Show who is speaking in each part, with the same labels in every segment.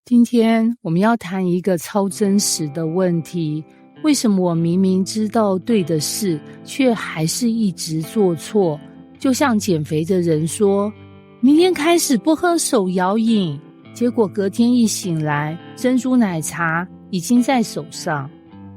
Speaker 1: 今天我们要谈一个超真实的问题，为什么我明明知道对的事，却还是一直做错？就像减肥的人说，明天开始不喝手摇饮，结果隔天一醒来，珍珠奶茶已经在手上。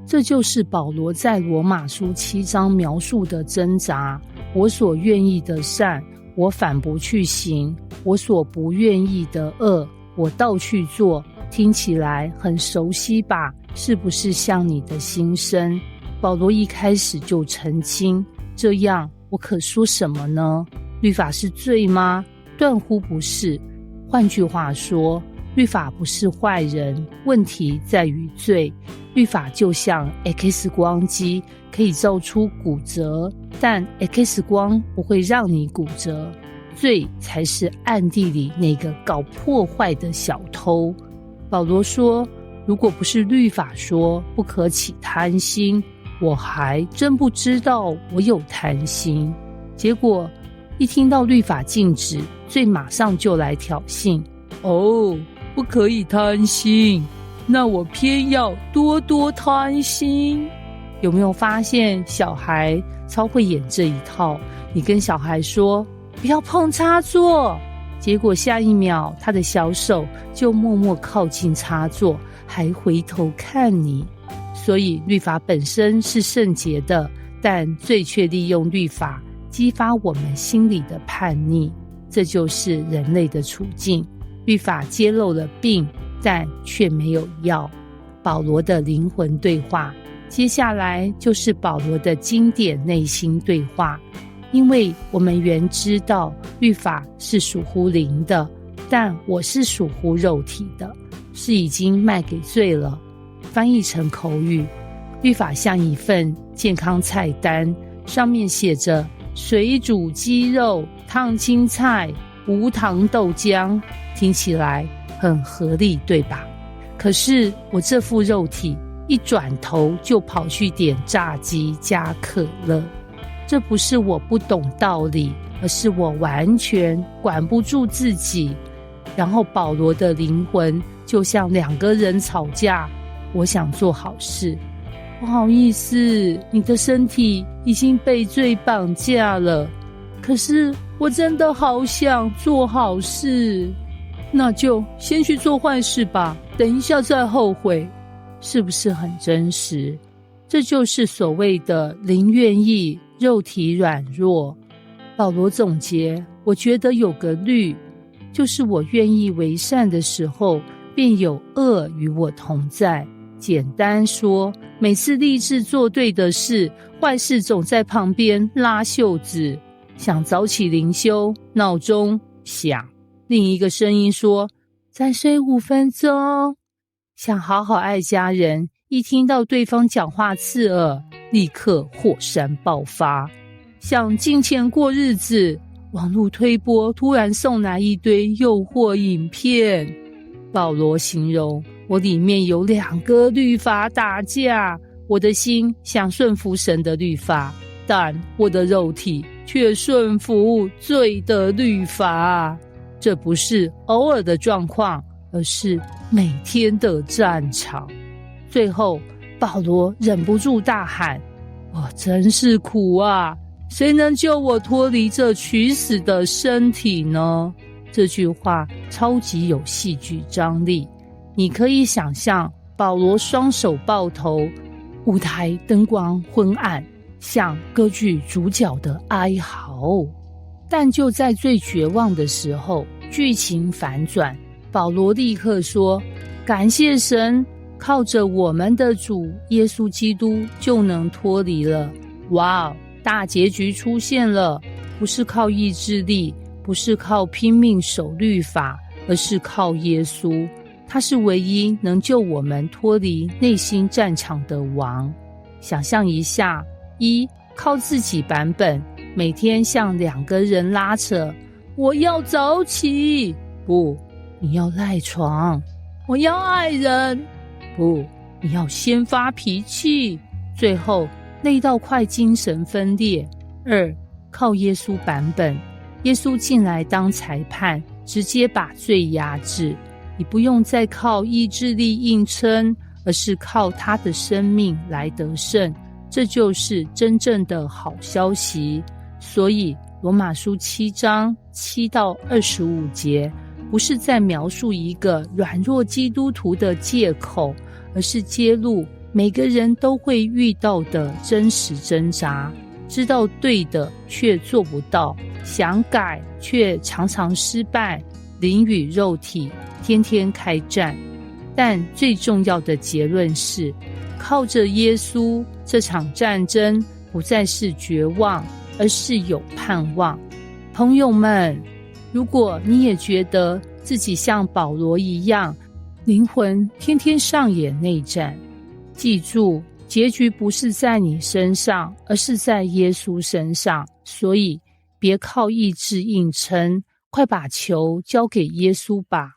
Speaker 1: 这就是保罗在罗马书7章描述的挣扎，我所愿意的善，我反不去行；我所不愿意的恶，我倒去做。听起来很熟悉吧？是不是像你的心声？保罗一开始就澄清，这样我可说什么呢？律法是罪吗？断乎不是。换句话说，律法不是坏人，问题在于罪。律法就像 X 光机，可以照出骨折，但 X 光不会让你骨折。罪才是暗地里那个搞破坏的小偷。保罗说，如果不是律法说不可起贪心，我还真不知道我有贪心。结果一听到律法禁止，罪马上就来挑衅。不可以贪心，那我偏要多多贪心。有没有发现小孩超会演这一套？你跟小孩说不要碰插座，结果下一秒他的小手就默默靠近插座，还回头看你。所以律法本身是圣洁的，但罪却利用律法激发我们心里的叛逆，这就是人类的处境。律法揭露了病，但却没有药。保罗的灵魂对话，接下来就是保罗的经典内心对话。因为我们原知道律法是属乎灵的，但我是属乎肉体的，是已经卖给罪了。翻译成口语，律法像一份健康菜单，上面写着水煮鸡肉、烫青菜、无糖豆浆，听起来很合理，对吧？可是我这副肉体一转头就跑去点炸鸡加可乐。这不是我不懂道理，而是我完全管不住自己。然后保罗的灵魂就像两个人吵架，我想做好事，不好意思，你的身体已经被罪绑架了，可是我真的好想做好事，那就先去做坏事吧，等一下再后悔。是不是很真实？这就是所谓的灵愿意，肉体软弱。保罗总结，我觉得有个律，就是我愿意为善的时候，便有恶与我同在。简单说，每次立志做对的事，坏事总在旁边拉袖子。想早起灵修，闹钟响，另一个声音说再睡5分钟。想好好爱家人，一听到对方讲话刺耳，立刻火山爆发。想金钱过日子，网络推播突然送来一堆诱惑影片。保罗形容，我里面有2个律法打架，我的心想顺服神的律法，但我的肉体却顺服罪的律法。这不是偶尔的状况，而是每天的战场。最后保罗忍不住大喊，我真是苦啊，谁能救我脱离这取死的身体呢？这句话超级有戏剧张力，你可以想象保罗双手抱头，舞台灯光昏暗，像歌剧主角的哀嚎。但就在最绝望的时候，剧情反转，保罗立刻说，感谢神，靠着我们的主耶稣基督就能脱离了。哇，大结局出现了，不是靠意志力，不是靠拼命守律法，而是靠耶稣。他是唯一能救我们脱离内心战场的王。想象一下，靠自己版本，每天像2个人拉扯，我要早起，不，你要赖床；我要爱人，不，你要先发脾气，最后累到快精神分裂。2，靠耶稣版本，耶稣进来当裁判，直接把罪压制。你不用再靠意志力硬撑，而是靠他的生命来得胜，这就是真正的好消息。所以罗马书7章7到25节不是在描述一个软弱基督徒的借口，而是揭露每个人都会遇到的真实挣扎，知道对的却做不到，想改却常常失败，灵与肉体天天开战。但最重要的结论是，靠着耶稣，这场战争不再是绝望，而是有盼望。朋友们，如果你也觉得自己像保罗一样，灵魂天天上演内战，记住，结局不是在你身上，而是在耶稣身上。所以别靠意志硬撑，快把球交给耶稣吧。